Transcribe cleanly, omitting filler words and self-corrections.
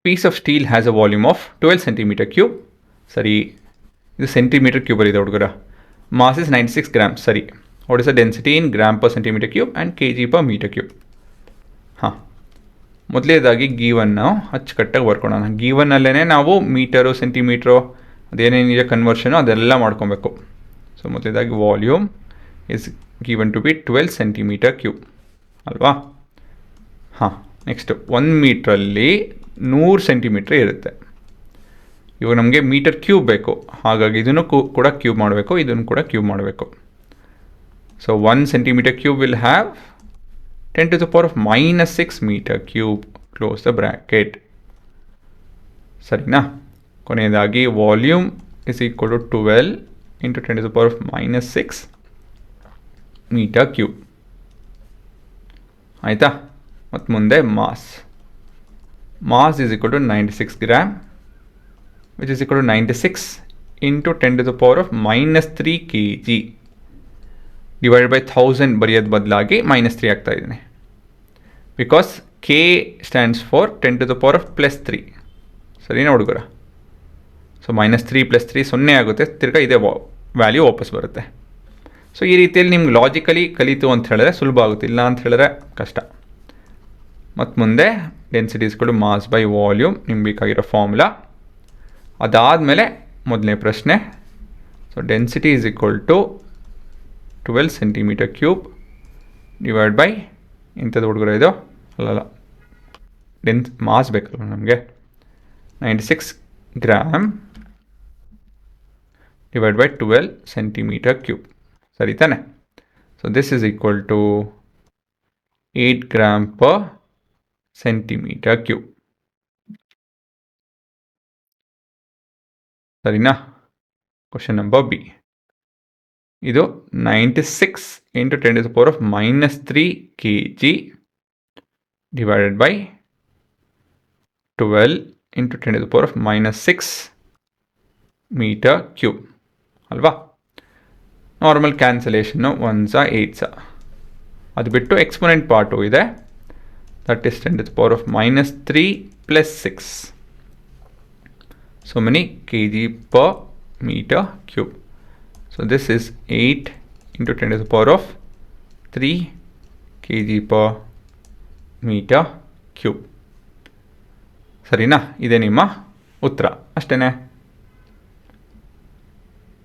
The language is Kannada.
Piece of steel has a volume of 12 centimetre cube. ಸರಿ, ಇದು ಸೆಂಟಿಮೀಟರ್ ಕ್ಯೂಬಲ್ಲಿದೆ ಹುಡುಗರ. Mass is 96 gram. ಸರಿ, what is the density in gram per centimetre cube and K G per metre cube? ಹಾಂ, ಮೊದಲೇದಾಗಿ ಗೀವನ್ನು ಅಚ್ಚುಕಟ್ಟಾಗಿ ಬರ್ಕೊಳ್ಳೋಣ. ಗೀವನ್ನಲ್ಲೇ ನಾವು ಮೀಟರು ಸೆಂಟಿಮೀಟ್ರು ಅದೇನೇನಿದೆ ಕನ್ವರ್ಷನು ಅದೆಲ್ಲ ಮಾಡ್ಕೊಬೇಕು. ಸೊ ಮೊದಲೇದಾಗಿ volume is given to be 12 centimetre cube ಅಲ್ವಾ? ಹಾಂ, ನೆಕ್ಸ್ಟ್ 1 ಮೀಟ್ರಲ್ಲಿ 100 ಸೆಂಟಿಮೀಟ್ರ್ ಇರುತ್ತೆ. ಇವಾಗ ನಮಗೆ ಮೀಟರ್ ಕ್ಯೂಬ್ ಬೇಕು, ಹಾಗಾಗಿ ಇದನ್ನು ಕೂಡ ಕ್ಯೂಬ್ ಮಾಡಬೇಕು, ಇದನ್ನು ಕೂಡ ಕ್ಯೂಬ್ ಮಾಡಬೇಕು. So 1 centimetre cube will have 10 to the power of -6 meter cube, close the bracket. ಸರಿನಾ? ಕೊನೆಯದಾಗಿ volume is equal to 12 into 10 to the power of -6 metre cube. ಆಯಿತಾ? ಮತ್ತು ಮುಂದೆ mass is equal to 96 gram, which is equal to 96 into 10 to the power of -3 kg divided by 1000 ಬರೆಯೋದು ಬದಲಾಗಿ -3 ಆಗ್ತಾ ಇದ್ದೀನಿ. Because K stands for 10 to the power of +3. ಸರಿನಾ ಹುಡುಗರ? ಸೊ -3 + 3 0 ಆಗುತ್ತೆ, ತಿರ್ಗಾ ಇದೇ ವ್ಯಾಲ್ಯೂ ವಾಪಸ್ ಬರುತ್ತೆ. ಸೊ ಈ ರೀತಿಯಲ್ಲಿ ನಿಮ್ಗೆ ಲಾಜಿಕಲಿ ಕಲಿತು ಅಂತ ಹೇಳಿದ್ರೆ ಸುಲಭ ಆಗುತ್ತೆ, ಇಲ್ಲ ಅಂತ ಹೇಳಿದ್ರೆ ಕಷ್ಟ. ಮತ್ತು ಮುಂದೆ density is equal to mass by volume, ನಿಮ್ಗೆ ಬೇಕಾಗಿರೋ ಫಾರ್ಮುಲಾ. ಅದಾದಮೇಲೆ ಮೊದಲನೇ ಪ್ರಶ್ನೆ. So density is equal to 12 centimetre cube divide by ಇಂಥದ್ದು ಹುಡುಗರ ಇದು ಅಲ್ಲಲ್ಲ, ಮಾಸ್ ಬೇಕಲ್ಲ ನಮಗೆ, 96 gram divide by 12 centimetre cube. ಸರಿ ತಾನೆ? So this is equal to 8 gram per centimetre cube. ಸರಿನಾ? Question number B. ಇದು 96 into 10 to the power of -3 kg divided by 12 into 10 to the power of -6 metre cube ಅಲ್ವಾ? ನಾರ್ಮಲ್ ಕ್ಯಾನ್ಸಲೇಷನ್ನು 1s 8s. ಅದು ಬಿಟ್ಟು ಎಕ್ಸ್ಪೊನೆಂಟ್ ಪಾರ್ಟು ಇದೆ, that is 10 to the power of -3 + 6 so many kg per meter cube. So this is 8 into 10 to the power of 3 kg per meter cube. ಸರಿನಾ? ಇದೇ ನಿಮ್ಮ ಉತ್ತರ ಅಷ್ಟೇ.